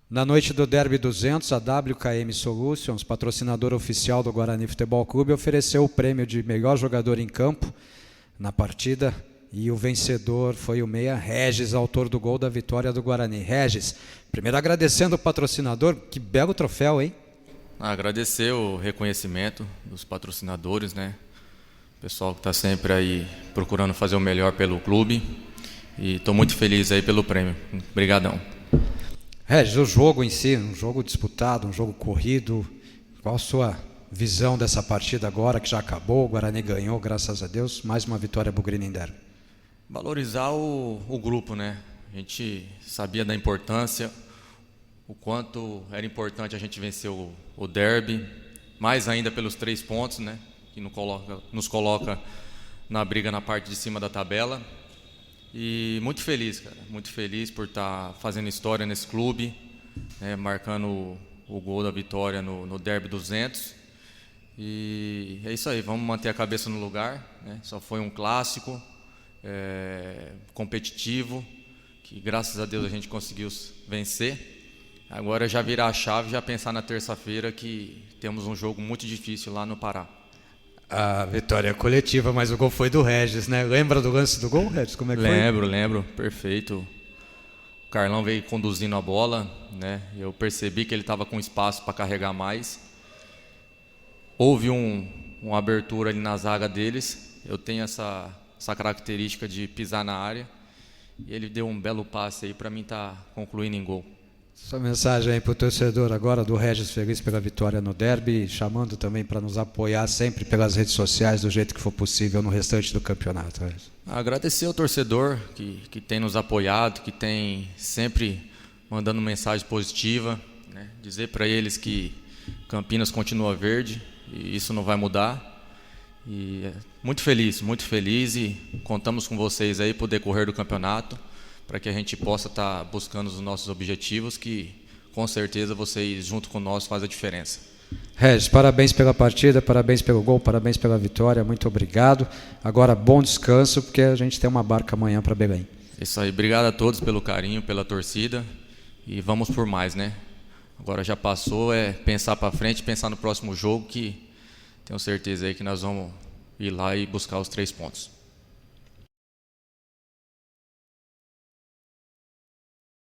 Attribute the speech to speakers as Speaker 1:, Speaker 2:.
Speaker 1: Na noite do Derby 200, a WKM Solutions, patrocinador oficial do Guarani Futebol Clube, ofereceu o prêmio de melhor jogador em campo na partida e o vencedor foi o meia Regis, autor do gol da vitória do Guarani. Regis, primeiro agradecendo o patrocinador, que belo troféu, hein?
Speaker 2: Agradecer o reconhecimento dos patrocinadores, né? O pessoal que está sempre aí procurando fazer o melhor pelo clube e estou muito feliz aí pelo prêmio. Obrigadão.
Speaker 1: Regis, o jogo em si, um jogo disputado, um jogo corrido, qual a sua visão dessa partida agora que já acabou, o Guarani ganhou, graças a Deus, mais uma vitória bugrina em Derby?
Speaker 2: Valorizar o grupo, né? A gente sabia da importância, o quanto era importante a gente vencer o Derby, mais ainda pelos 3 pontos, né? Que nos coloca na briga na parte de cima da tabela. E muito feliz, cara, muito feliz por estar fazendo história nesse clube, né, marcando o gol da vitória no Derby 200. E é isso aí, vamos manter a cabeça no lugar, né? Só foi um clássico competitivo, que graças a Deus a gente conseguiu vencer. Agora já virar a chave, já pensar na terça-feira que temos um jogo muito difícil lá no Pará.
Speaker 1: A vitória coletiva, mas o gol foi do Regis, né? Lembra do lance do gol, Regis? Como é que foi?
Speaker 2: Lembro, perfeito. O Carlão veio conduzindo a bola, né? Eu percebi que ele estava com espaço para carregar mais. Houve uma abertura ali na zaga deles. Eu tenho essa característica de pisar na área. E ele deu um belo passe aí para mim estar concluindo em gol.
Speaker 1: Sua mensagem aí para o torcedor agora do Regis, feliz pela vitória no Derby, chamando também para nos apoiar sempre pelas redes sociais do jeito que for possível no restante do campeonato. Regis.
Speaker 2: Agradecer ao torcedor que tem nos apoiado, que tem sempre mandando mensagem positiva, né? Dizer para eles que Campinas continua verde e isso não vai mudar. E muito feliz e contamos com vocês aí pro decorrer do campeonato, para que a gente possa estar buscando os nossos objetivos, que com certeza vocês junto com nós fazem a diferença.
Speaker 1: Regis, parabéns pela partida, parabéns pelo gol, parabéns pela vitória, muito obrigado. Agora bom descanso, porque a gente tem uma barca amanhã para Belém.
Speaker 2: Isso aí, obrigado a todos pelo carinho, pela torcida e vamos por mais, né? Agora já passou, pensar para frente, pensar no próximo jogo, que tenho certeza aí que nós vamos ir lá e buscar os 3 pontos.